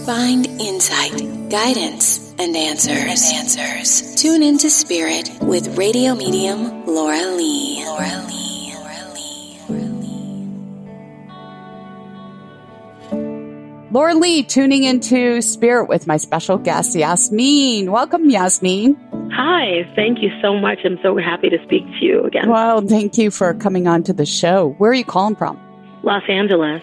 Find insight, guidance, and answers. Tune into Spirit with radio medium Laura Lee. Laura Lee, tuning into Spirit with my special guest, Yasmeen. Welcome, Yasmeen. Hi, thank you so much. I'm so happy to speak to you again. Well, thank you for coming on to the show. Where are you calling from? Los Angeles.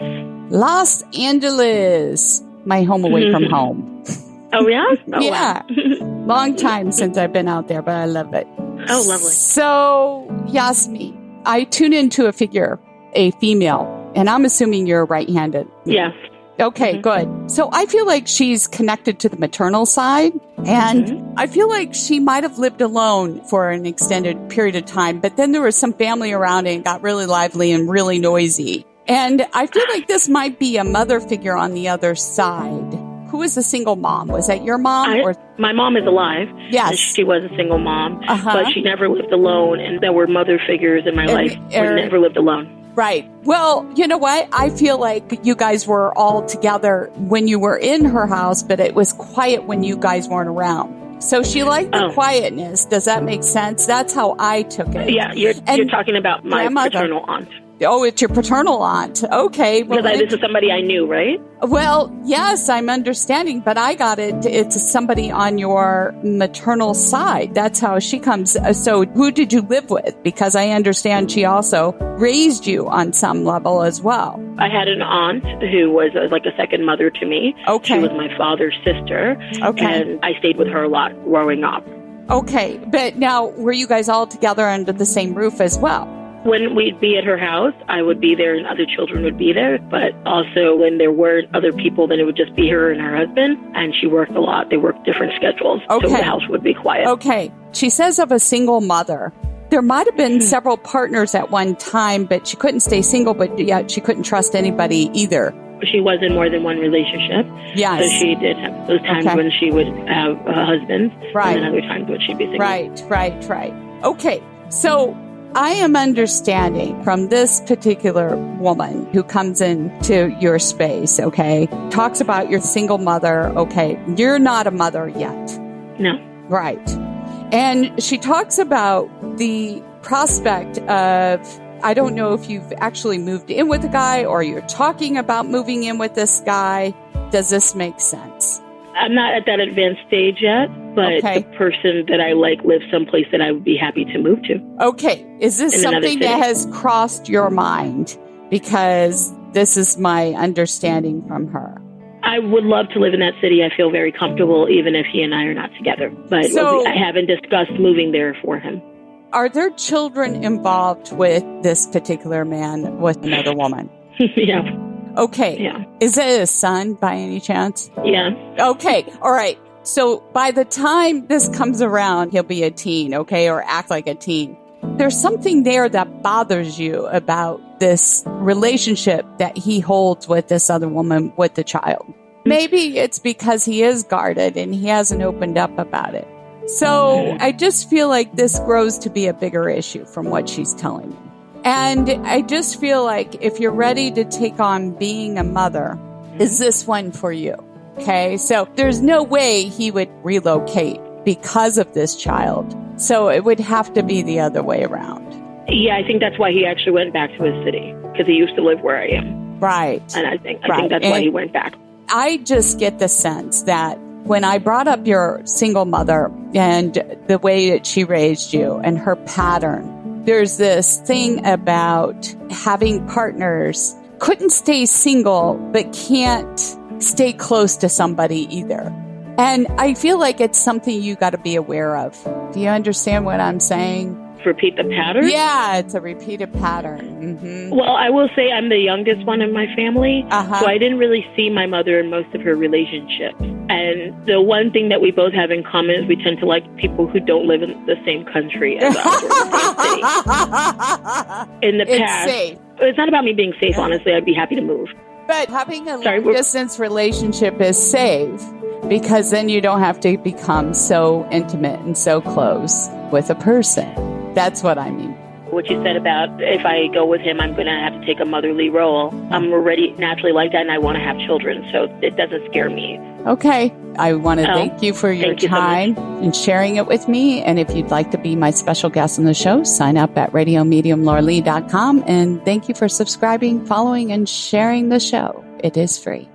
Los Angeles. My home away from home. Oh, yeah? Oh, yeah. Wow. Long time since I've been out there, but I love it. Oh, lovely. So, Yasmeen, I tune into a figure, a female, and I'm assuming you're right-handed. Yes. Okay, good. So I feel like she's connected to the maternal side, and I feel like she might have lived alone for an extended period of time, but then there was some family around and it got really lively and really noisy. And I feel like this might be a mother figure on the other side. Who is the single mom? Was that your mom? My mom is alive. Yes. And she was a single mom, but she never lived alone, and there were mother figures in my life who never lived alone. Right. Well, you know what? I feel like you guys were all together when you were in her house, but it was quiet when you guys weren't around. So she liked the quietness. Does that make sense? That's how I took it. Yeah, you're talking about my paternal aunt. Oh, it's your paternal aunt. Okay. Well, because this is somebody I knew, right? Well, yes, I'm understanding, but I got it. It's somebody on your maternal side. That's how she comes. So who did you live with? Because I understand she also raised you on some level as well. I had an aunt who was like a second mother to me. Okay. She was my father's sister. Okay. And I stayed with her a lot growing up. Okay. But now, were you guys all together under the same roof as well? When we'd be at her house, I would be there and other children would be there. But also when there weren't other people, then it would just be her and her husband. And she worked a lot. They worked different schedules. Okay. So the house would be quiet. Okay. She says of a single mother. There might have been several partners at one time, but she couldn't stay single, but yet she couldn't trust anybody either. She was in more than one relationship. Yes. So she did have those times when she would have a husband. Right. And then other times when she'd be single. Right. Okay. So I am understanding from this particular woman who comes into your space, okay, talks about your single mother, okay, you're not a mother yet. No. Right. And she talks about the prospect of, I don't know if you've actually moved in with a guy or you're talking about moving in with this guy. Does this make sense? I'm not at that advanced stage yet, but the person that I like lives someplace that I would be happy to move to. Okay. Is this something that has crossed your mind? Because this is my understanding from her. I would love to live in that city. I feel very comfortable, even if he and I are not together. But I haven't discussed moving there for him. Are there children involved with this particular man with another woman? Yeah. Okay. Yeah. Is it a son by any chance? Yeah. Okay. All right. So by the time this comes around, he'll be a teen, okay, or act like a teen. There's something there that bothers you about this relationship that he holds with this other woman with the child. Maybe it's because he is guarded and he hasn't opened up about it. So I just feel like this grows to be a bigger issue from what she's telling me. And I just feel like if you're ready to take on being a mother, is this one for you? Okay, so there's no way he would relocate because of this child. So it would have to be the other way around. Yeah, I think that's why he actually went back to his city, because he used to live where I am. Right. And I think that's why he went back. I just get the sense that when I brought up your single mother and the way that she raised you and her pattern, there's this thing about having partners, couldn't stay single, but can't stay close to somebody either. And I feel like it's something you got to be aware of. Do you understand what I'm saying? Repeat the pattern? Yeah, it's a repeated pattern. Mm-hmm. Well, I will say I'm the youngest one in my family, so I didn't really see my mother in most of her relationships. And the one thing that we both have in common is we tend to like people who don't live in the same country as us or the same city. In the past, safe. It's not about me being safe, honestly. I'd be happy to move. But having a long-distance relationship is safe because then you don't have to become so intimate and so close with a person. That's what I mean. what you said about if I go with him, I'm going to have to take a motherly role. I'm already naturally like that, and I want to have children, so it doesn't scare me. Okay. I want to thank you for your time and sharing it with me. And if you'd like to be my special guest on the show, sign up at radiomediumlauralee.com. And thank you for subscribing, following, and sharing the show. It is free.